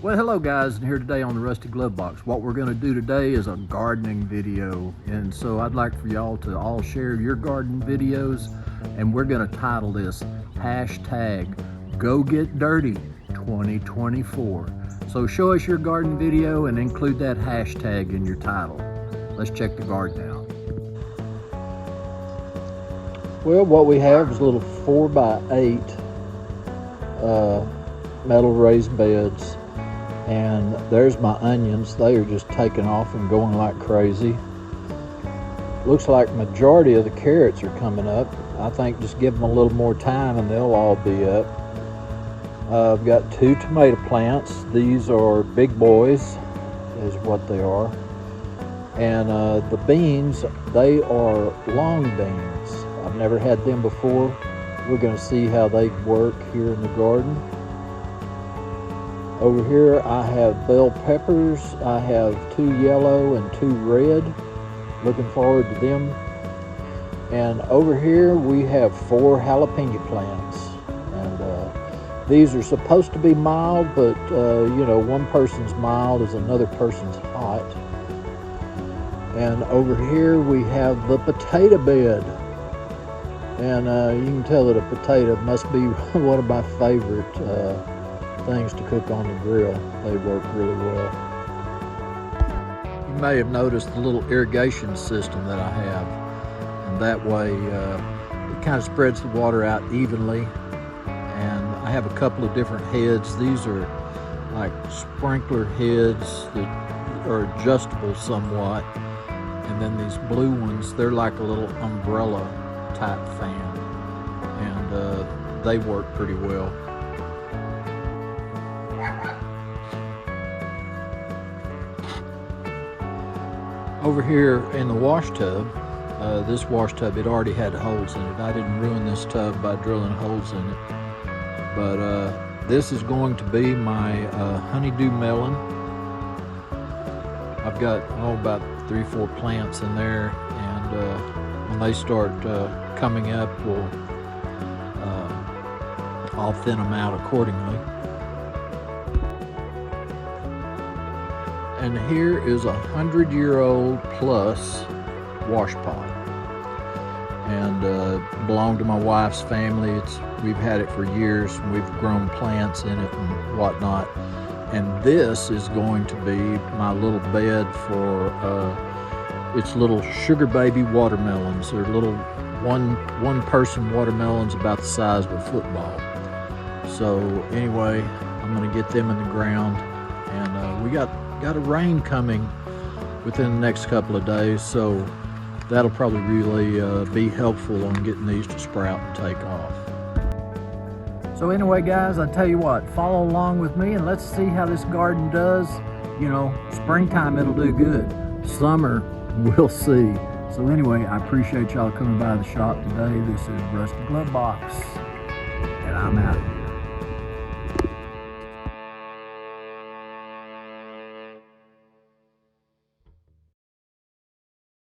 Well, hello guys, and here today on the Rusty Glove Box. What we're going to do today is a gardening video, and so I'd like for y'all to all share your garden videos, and we're going to title this hashtag Go Get Dirty 2024. So show us your garden video and include that hashtag in your title. Let's check the garden out. Well, what we have is little 4x8 metal raised beds. And there's my onions. They are just taking off and going like crazy. Looks like majority of the carrots are coming up. I think just give them a little more time and they'll all be up. I've got 2 tomato plants. These are big boys is what they are. And the beans, they are long beans. I've never had them before. We're going to see how they work here in the garden. Over here I have bell peppers. I have 2 yellow and 2 red. Looking forward to them. And over here we have 4 jalapeno plants. And these are supposed to be mild, but you know, one person's mild is another person's hot. And over here we have the potato bed. And you can tell that a potato must be one of my favorite things to cook on the grill. They work really well. You may have noticed the little irrigation system that I have, and that way it kind of spreads the water out evenly. And I have a couple of different heads. These are like sprinkler heads that are adjustable somewhat, and then these blue ones, they're like a little umbrella type fan, and they work pretty well. Over here in the wash tub, this wash tub, it already had holes in it. I didn't ruin this tub by drilling holes in it. But this is going to be my honeydew melon. I've got about 3-4 plants in there, and when they start coming up, I'll thin them out accordingly. And here is a 100-year-old plus wash pot, and belonged to my wife's family. We've had it for years. We've grown plants in it and whatnot. And this is going to be my little bed for it's little sugar baby watermelons. They're little one-person watermelons about the size of a football. So anyway, I'm going to get them in the ground, and we got a rain coming within the next couple of days, so that'll probably really be helpful on getting these to sprout and take off. So anyway guys, I tell you what, follow along with me and let's see how this garden does. You know, springtime it'll do good. Summer, we'll see. So anyway, I appreciate y'all coming by the shop today. This is Rusty Glove Box, and I'm out.